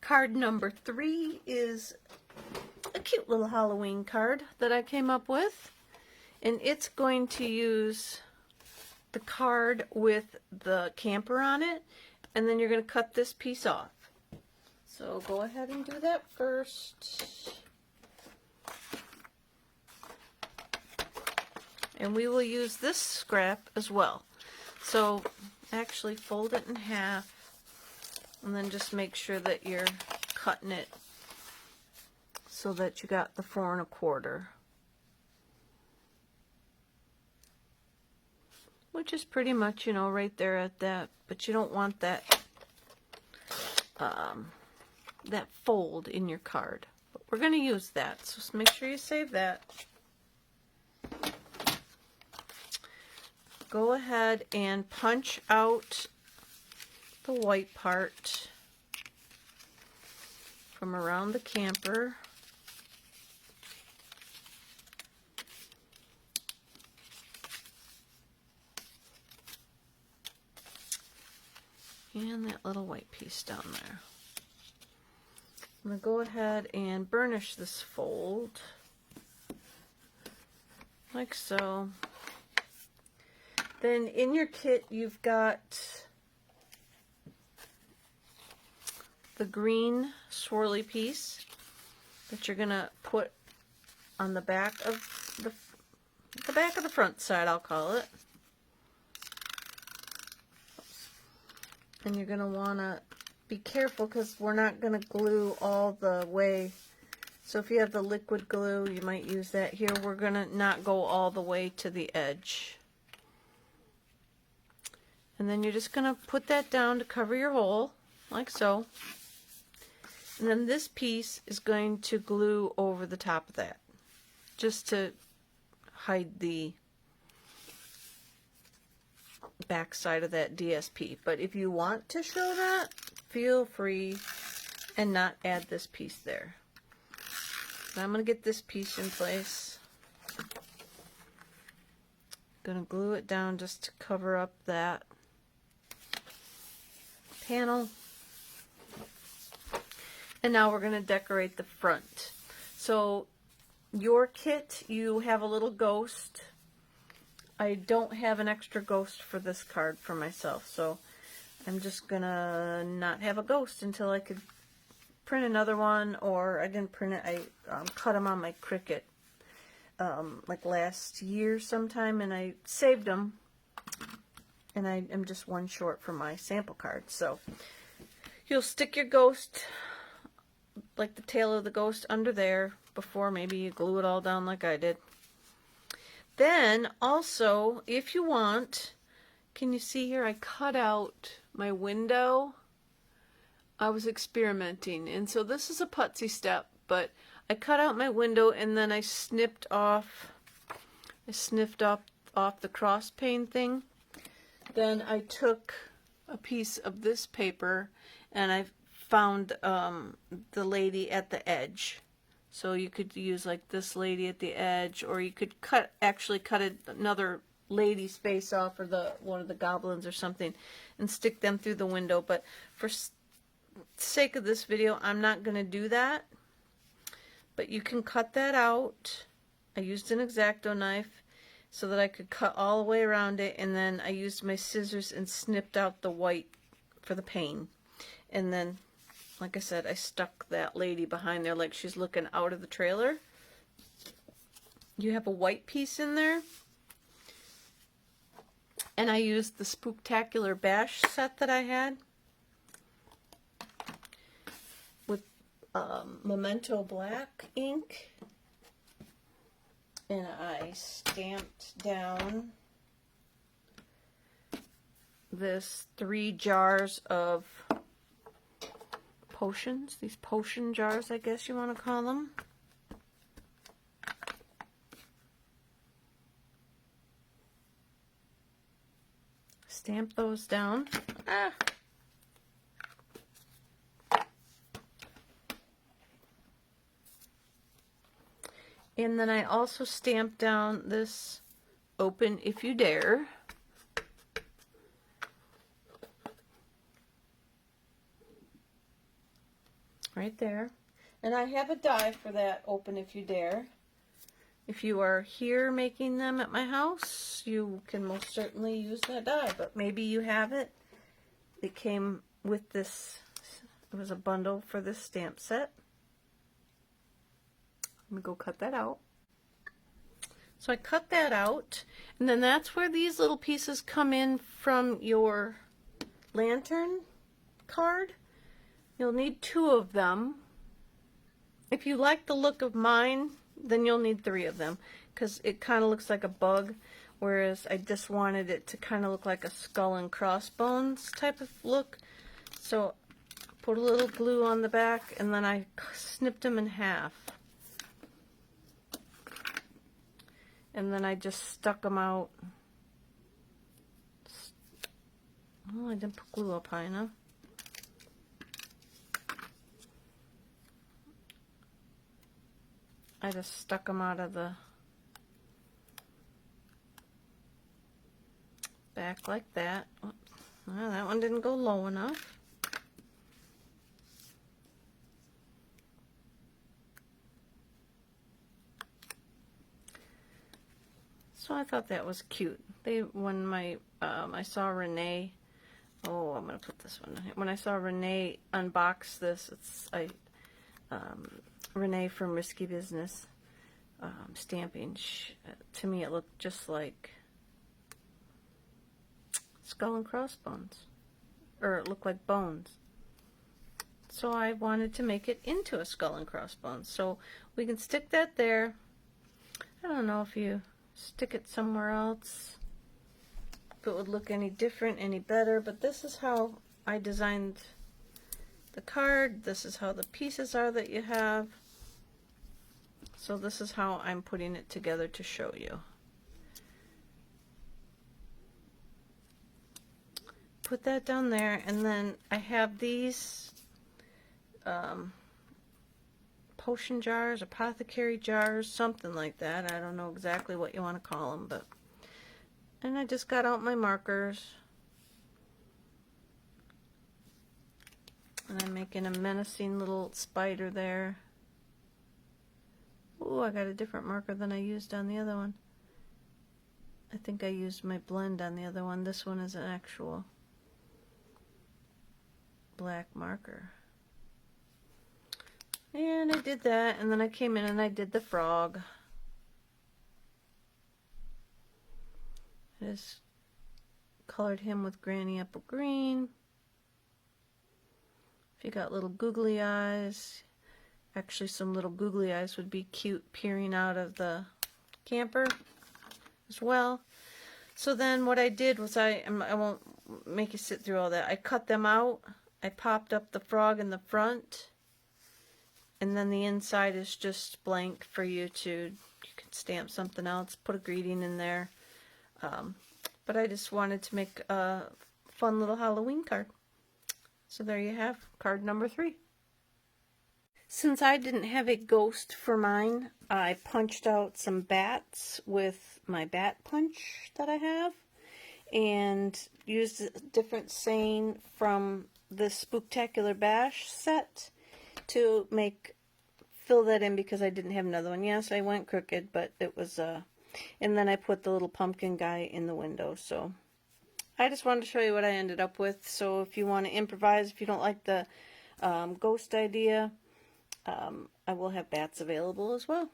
Card number 3 is a cute little Halloween card that I came up with, and it's going to use the card with the camper on it, and then you're going to cut this piece off. So go ahead and do that first. And we will use this scrap as well. So actually fold it in half, and then just make sure that you're cutting it so that you got the 4 1/4, which is pretty much, you know, right there at that. But you don't want that that fold in your card. But we're going to use that, so just make sure you save that. Go ahead and punch out the white part from around the camper. And that little white piece down there. I'm going to go ahead and burnish this fold like so. Then in your kit you've got the green swirly piece that you're going to put on the back of the front side, I'll call it. And you're going to want to be careful because we're not going to glue all the way. So if you have the liquid glue, you might use that. Here we're going to not go all the way to the edge. And then you're just going to put that down to cover your hole, like so. And then this piece is going to glue over the top of that, just to hide the back side of that DSP. But if you want to show that, feel free and not add this piece there. So I'm going to get this piece in place. Going to glue it down just to cover up that panel. And now we're going to decorate the front. So your kit, you have a little ghost. I don't have an extra ghost for this card for myself, so I'm just gonna not have a ghost until I could print another one, or I didn't print it, I cut them on my Cricut like last year sometime, and I saved them, and I am just one short for my sample card. So you'll stick your ghost, like the tail of the ghost, under there before maybe you glue it all down like I did. Then also, if you want, can you see here I cut out my window? I was experimenting, and so this is a putsy step, but I cut out my window and then I snipped off the cross pane thing. Then I took a piece of this paper and I found the lady at the edge. So you could use like this lady at the edge, or you could actually cut another lady's face off, or one of the goblins or something, and stick them through the window. But for sake of this video, I'm not going to do that. But you can cut that out. I used an X-Acto knife so that I could cut all the way around it, and then I used my scissors and snipped out the white for the pane. And then, like I said, I stuck that lady behind there like she's looking out of the trailer. You have a white piece in there. And I used the Spooktacular Bash set that I had with Memento Black ink. And I stamped down this 3 jars of potions, these potion jars, I guess you want to call them. Stamp those down. And then I also stamped down this "Open If You Dare." right there. And I have a die for that, open if you dare. If you are here making them at my house, you can most certainly use that die, but maybe you have it. It came with this, it was a bundle for this stamp set. Let me go cut that out. So I cut that out, and then that's where these little pieces come in from your lantern card. You'll need 2 of them. If you like the look of mine, then you'll need 3 of them, because it kind of looks like a bug, whereas I just wanted it to kind of look like a skull and crossbones type of look. So put a little glue on the back, and then I snipped them in half. And then I just stuck them out. Oh, I didn't put glue up high enough. I just stuck them out of the back like that. Well, that one didn't go low enough. So I thought that was cute. When I saw Renee, oh, I'm gonna put this one in here. When I saw Renee unbox this, Renee from Risky Business Stamping. To me, it looked just like skull and crossbones, or it looked like bones. So I wanted to make it into a skull and crossbones. So we can stick that there. I don't know if you stick it somewhere else, if it would look any different, any better, but this is how I designed the card. This is how the pieces are that you have. So this is how I'm putting it together to show you. Put that down there, and then I have these potion jars, apothecary jars, something like that. I don't know exactly what you want to call them, but, and I just got out my markers, and I'm making a menacing little spider there. Oh, I got a different marker than I used on the other one. I think I used my blend on the other one. This one is an actual black marker. And I did that, and then I came in and I did the frog. I just colored him with Granny Apple Green. If you got little googly eyes, actually some little googly eyes would be cute peering out of the camper as well. So then what I did was I won't make you sit through all that. I cut them out. I popped up the frog in the front. And then the inside is just blank for you can stamp something else, put a greeting in there. But I just wanted to make a fun little Halloween card. So there you have card number 3. Since I didn't have a ghost for mine, I punched out some bats with my bat punch that I have, and used a different saying from the Spooktacular Bash set to fill that in, because I didn't have another one. Yes, I went crooked, but it was and then I put the little pumpkin guy in the window. So I just wanted to show you what I ended up with. So if you want to improvise, if you don't like the ghost idea, I will have bats available as well.